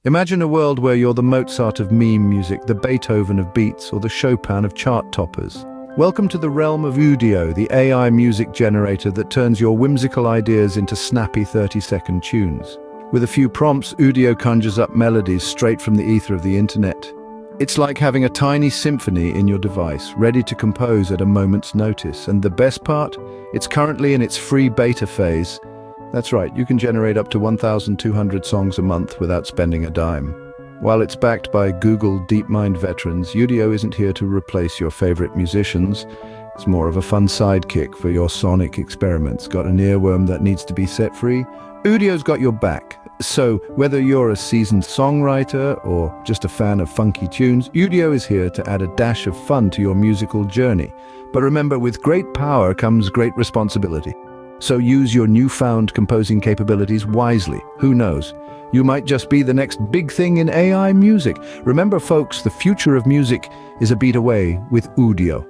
Imagine a world where you're the Mozart of meme music, the Beethoven of beats, or the Chopin of chart toppers. Welcome to the realm of Udio, the AI music generator that turns your whimsical ideas into snappy 30-second tunes. With a few prompts, Udio conjures up melodies straight from the ether of the internet. It's like having a tiny symphony in your device, ready to compose at a moment's notice. And the best part? It's currently in its free beta phase. That's right, you can generate up to 1,200 songs a month without spending a dime. While it's backed by Google DeepMind veterans, Udio isn't here to replace your favorite musicians. It's more of a fun sidekick for your sonic experiments. Got an earworm that needs to be set free? Udio's got your back. So, whether you're a seasoned songwriter or just a fan of funky tunes, Udio is here to add a dash of fun to your musical journey. But remember, with great power comes great responsibility. So use your newfound composing capabilities wisely. Who knows? You might just be the next big thing in AI music. Remember, folks, the future of music is a beat away with Udio.